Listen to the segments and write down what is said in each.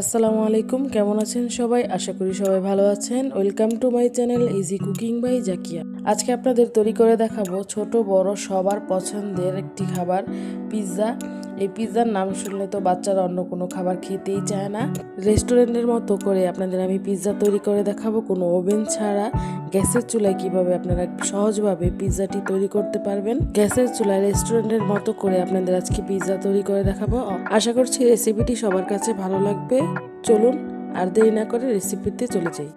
আসসালামু আলাইকুম। কেমন আছেন সবাই? আশা করি সবাই ভালো আছেন। Welcome to my channel easy cooking by Zakia. আজকে আপনাদের তৈরি করে দেখাবো ছোট বড় সবার পছন্দের একটি খাবার, পিৎজা। এই পিৎজার নাম শুনলে তো বাচ্চারা অন্য কোনো খাবার খেতেই চায় না। রেস্টুরেন্টের মতো করে আপনাদের আমি পিৎজা তৈরি করে দেখাবো, কোনো ওভেন ছাড়া গ্যাসের চুলায় কিভাবে আপনারা সহজভাবে পিৎজাটি তৈরি করতে পারবেন। গ্যাসের চুলায় রেস্টুরেন্টের মতো করে আপনাদের আজকে পিৎজা তৈরি করে দেখাবো। আশা করছি রেসিপিটি সবার কাছে ভালো লাগবে। চলুন আর দেরি না করে রেসিপিতে চলে যাই।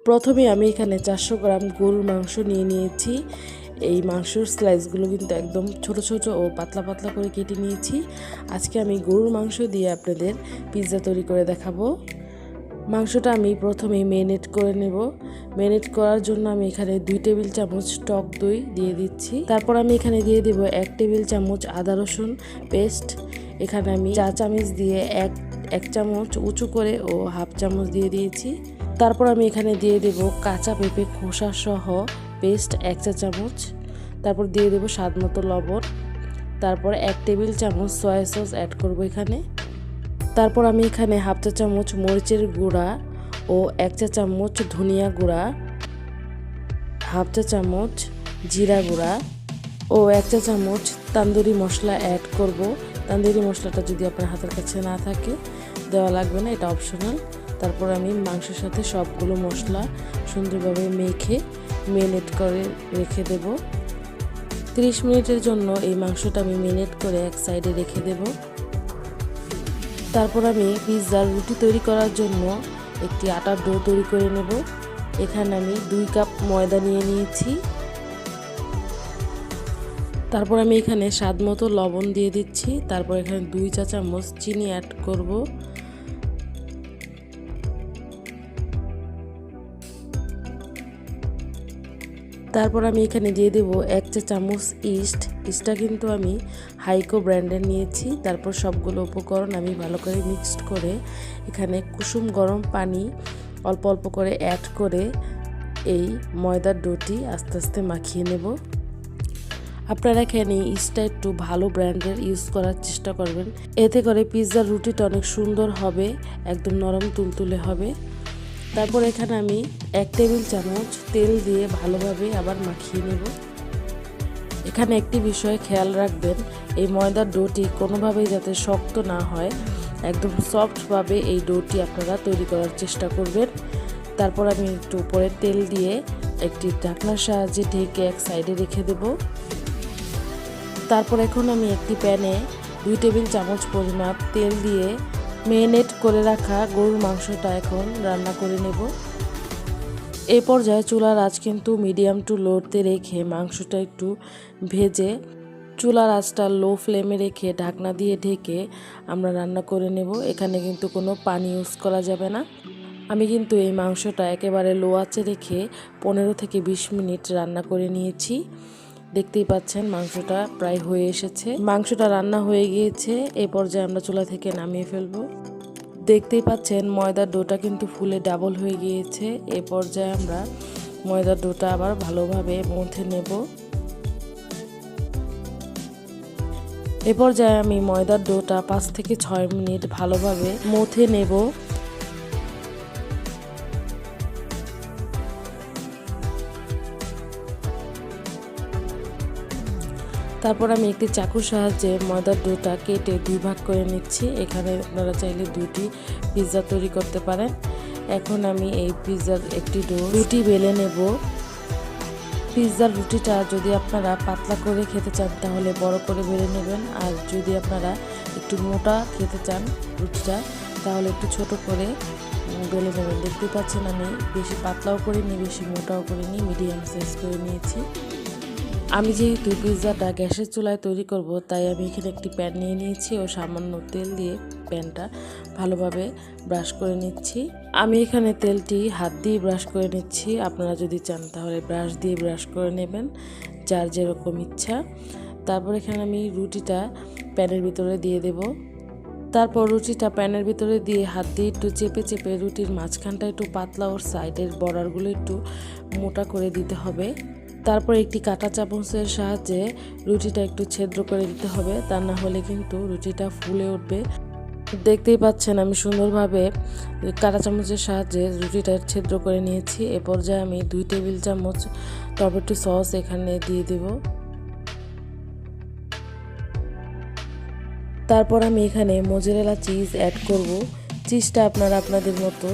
প্রথমে আমি এখানে 400 গ্রাম গরুর মাংস নিয়ে নিয়েছি। এই মাংসর স্লাইসগুলো কিন্তু একদম ছোট ছোট ও পাতলা পাতলা করে কেটে নিয়েছি। আজকে আমি গরুর মাংস দিয়ে আপনাদের পিৎজা তৈরি করে দেখাবো। মাংসটা আমি প্রথমেই ম্যারিনেট করে নেব। ম্যারিনেট করার জন্য আমি এখানে 2 টেবিল চামচ টক দই দিয়ে দিচ্ছি। তারপর আমি এখানে দিয়ে দেব 1 টেবিল চামচ আদা রসুন পেস্ট। এখানে আমি 4 চামচ দিয়ে এক চামচ উঁচু করে ও হাফ চামচ দিয়ে দিয়েছি। তারপর আমি এখানে দিয়ে দেব কাঁচা পেঁপে খোসা সহ পেস্ট 1 চা চামচ। তারপর দিয়ে দেব স্বাদ মতো লবণ। তারপর 1 টেবিল চামচ সয়া সস অ্যাড করব এখানে। তারপর আমি এখানে হাফ চা চামচ মরিচের গুঁড়া ও 1 চা চামচ ধনিয়া গুঁড়া, হাফ চা চামচ জিরা গুঁড়া ও 1 চা চামচ তান্দুরি মশলা অ্যাড করব। তান্দুরি মশলাটা যদি আপনার হাতের কাছে না থাকে দেওয়া লাগবে না, এটা অপশনাল। তারপর আমি মাংসের সাথে সবগুলো মশলা সুন্দরভাবে মেখে ম্যারিনেট করে রেখে দেব। 30 মিনিটের জন্য এই মাংসটা আমি ম্যারিনেট করে এক সাইডে রেখে দেব। তারপর আমি পিৎজার রুটি তৈরি করার জন্য একটি আটার ডো তৈরি করে নেব। এখানে আমি 2 কাপ ময়দা নিয়ে নিয়েছি। তারপর আমি এখানে স্বাদ মতো লবণ দিয়ে দিচ্ছি। তারপর এখানে 2 চা চামচ চিনি অ্যাড করব। তারপর আমি এখানে দিয়ে দেব 1 চা চামচ ইস্টটা কিন্তু আমি হাইকো ব্র্যান্ডের নিয়েছি। তারপর সবগুলো উপকরণ আমি ভালো করে মিক্সড করে এখানে কুসুম গরম পানি অল্প অল্প করে অ্যাড করে এই ময়দার ডোটি আস্তে আস্তে মাখিয়ে নেব। আপনারা এখানে ইস্টটা একটু ভালো ব্র্যান্ডের ইউজ করার চেষ্টা করবেন, এতে করে পিৎজার রুটিটা অনেক সুন্দর হবে, একদম নরম তুলতুলে হবে। তারপর এখানে আমি 1 টেবিল চামচ তেল দিয়ে ভালোভাবে আবার মাখিয়ে নেব। এখানে একটি বিষয় খেয়াল রাখবেন, এই ময়দার ডোটি কোনোভাবেই যাতে শক্ত না হয়, একদম সফটভাবে এই ডোটি আপনারা তৈরি করার চেষ্টা করবেন। তারপর আমি একটু উপরে তেল দিয়ে একটি ঢাকনার সাহায্যে ঢেকে এক সাইডে রেখে দেব। তারপর এখন আমি একটি প্যানে 2 টেবিল চামচ পরিমাপ তেল দিয়ে ম্যারিনেট করে রাখা গরুর মাংসটা এখন রান্না করে নেব। এই পর্যায়ে চুলার আঁচ কিন্তু মিডিয়াম টু লোতে রেখে মাংসটা একটু ভেজে চুলার আঁচটা লো ফ্লেমে রেখে ঢাকনা দিয়ে ঢেকে আমরা রান্না করে নেব। এখানে কিন্তু কোনো পানি ইউজ করা যাবে না। আমি কিন্তু এই মাংসটা একেবারে লো আঁচে রেখে 15 থেকে 20 মিনিট রান্না করে নিয়েছি। দেখতেই পাচ্ছেন মাংসটা প্রায় হয়ে এসেছে। মাংসটা রান্না হয়ে গিয়েছে। এই পর্যায়ে আমরা চুলা থেকে নামিয়ে ফেলবো। দেখতেই পাচ্ছেন ময়দার ডোটা কিন্তু ফুলে ডাবল হয়ে গিয়েছে। এই পর্যায়ে আমরা ময়দার ডোটা আবার ভালোভাবে মথে নেব। এই পর্যায়ে আমি ময়দার ডোটা 5 থেকে 6 মিনিট ভালোভাবে মথে নেব। তারপর আমি একটি চাকুর সাহায্যে ময়দার ডোটা কেটে 2 ভাগ করে নিচ্ছি। এখানে আপনারা চাইলে 2টি পিৎজা তৈরি করতে পারেন। এখন আমি এই পিৎজার একটি রুটি বেলে নেব। পিৎজার রুটিটা যদি আপনারা পাতলা করে খেতে চান তাহলে বড় করে বেলে নেবেন, আর যদি আপনারা একটু মোটা খেতে চান রুটিটা তাহলে একটু ছোট করে বেলে নেবেন। দেখতে পাচ্ছেন আমি বেশি পাতলাও করিনি বেশি মোটাও করিনি, মিডিয়াম সাইজ করে নিয়েছি। আমি যেহেতু পিৎজাটা গ্যাসের চুলায় তৈরি করব তাই আমি এখানে একটি প্যান নিয়ে নিয়েছি ও সামান্য তেল দিয়ে প্যানটা ভালোভাবে ব্রাশ করে নিচ্ছি। আমি এখানে তেলটি হাত দিয়ে ব্রাশ করে নিচ্ছি, আপনারা যদি চান তাহলে ব্রাশ দিয়ে ব্রাশ করে নেবেন, যার যেরকম ইচ্ছা। তারপর এখানে আমি রুটিটা প্যানের ভিতরে দিয়ে দেব। তারপর রুটিটা প্যানের ভিতরে দিয়ে হাত দিয়ে একটু চেপে চেপে রুটির মাঝখানটা একটু পাতলা ওর সাইডের বর্ডারগুলো একটু মোটা করে দিতে হবে। তারপর একটি কাঁটা চামচের সাহায্যে রুটিটা একটু ছিদ্র করে দিতে হবে, তা না হলে কিন্তু রুটিটা ফুলে উঠবে। দেখতেই পাচ্ছেন আমি সুন্দরভাবে কাঁটা চামচের সাহায্যে রুটিটা ছিদ্র করে নিয়েছি। এ পর্যায়ে আমি 2 টেবিল চামচ টমেটো সস এখানে দিয়ে দেব। তারপর আমি এখানে মোজারেলা চিজ অ্যাড করব। চিজটা আপনারা আপনাদের মতো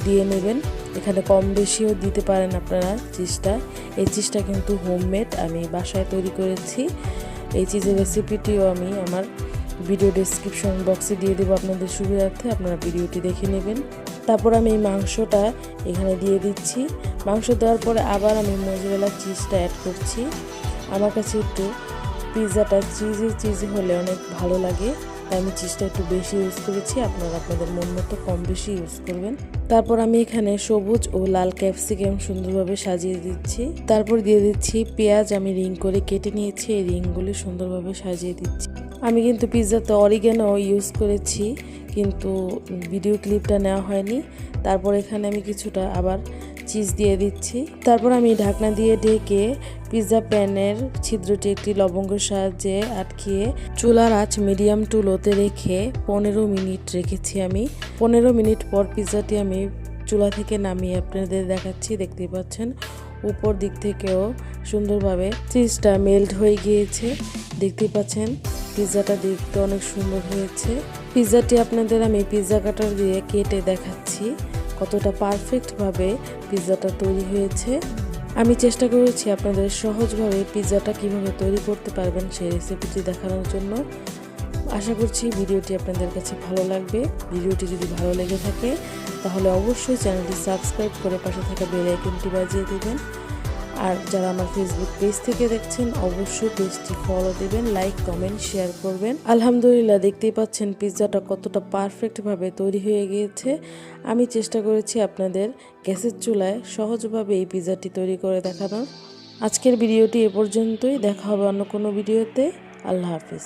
দিয়ে নেবেন, এখানে কম বেশিও দিতে পারেন আপনারা চিজটা। এই চিজটা কিন্তু হোমমেড, আমি বাসায় তৈরি করেছি। এই চিজের রেসিপিটিও আমি আমার ভিডিও ডেসক্রিপশন বক্সে দিয়ে দেবো আপনাদের সুবিধার্থে, আপনারা ভিডিওটি দেখে নেবেন। তারপর আমি এই মাংসটা এখানে দিয়ে দিচ্ছি। মাংস দেওয়ার পরে আবার আমি মোজারেলা চিজটা অ্যাড করছি। আমার কাছে একটু পিৎজাটা চিজি হলে অনেক ভালো লাগে, তাই আমি চিজটা একটু বেশি ইউজ করেছি। আপনারা আপনাদের মন মতো কম বেশি ইউজ করবেন। তারপর আমি এখানে সবুজ ও লাল ক্যাপসিকাম সুন্দরভাবে সাজিয়ে দিচ্ছি। তারপর দিয়ে দিচ্ছি পেঁয়াজ, আমি রিং করে কেটে নিয়েছি, এই রিংগুলি সুন্দরভাবে সাজিয়ে দিচ্ছি। আমি কিন্তু পিৎজাতে অরিগ্যানো ইউজ করেছি, কিন্তু ভিডিও ক্লিপটা নেওয়া হয়নি। তারপর এখানে আমি কিছুটা আবার চিজ দিয়ে দিচ্ছি। তারপর আমি ঢাকনা দিয়ে ঢেকে পিৎজা প্যানের ছিদ্রটি একটি লবঙ্গের সাহায্যে আটকিয়ে চুলার আঁচ মিডিয়াম টু লোতে রেখে 15 মিনিট রেখেছি আমি। 15 মিনিট পর পিৎজাটি আমি চুলা থেকে নামিয়ে আপনাদের দেখাচ্ছি। দেখতেই পাচ্ছেন উপর দিক থেকেও সুন্দরভাবে চিজটা মেল্ট হয়ে গিয়েছে। দেখতেই পাচ্ছেন পিৎজাটা দেখতে অনেক সুন্দর হয়েছে। পিৎজাটি আপনাদের আমি পিৎজা কাটার দিয়ে কেটে দেখাচ্ছি কতটা পারফেক্টভাবে পিৎজাটা তৈরি হয়েছে। আমি চেষ্টা করেছি আপনাদের সহজভাবে পিৎজাটা কিভাবে তৈরি করতে পারবেন সেই রেসিপিটি দেখানোর জন্য। আশা করছি ভিডিওটি আপনাদের কাছে ভালো লাগবে। ভিডিওটি যদি ভালো লেগে থাকে তাহলে অবশ্যই চ্যানেলটি সাবস্ক্রাইব করে পাশে থাকা বেল আইকনটি বাজিয়ে দেবেন। আর যারা আমার ফেসবুক পেজ থেকে দেখছেন অবশ্যই পেজটি ফলো দেবেন, লাইক কমেন্ট শেয়ার করবেন। আলহামদুলিল্লাহ, দেখতেই পাচ্ছেন পিৎজাটা কতটা পারফেক্টভাবে তৈরি হয়ে গিয়েছে। আমি চেষ্টা করেছি আপনাদের গ্যাসের চুলায় সহজভাবে এই পিৎজাটি তৈরি করে দেখানোর। আজকের ভিডিওটি এ পর্যন্তই, দেখা হবে অন্য কোনো ভিডিওতে। আল্লাহ হাফিজ।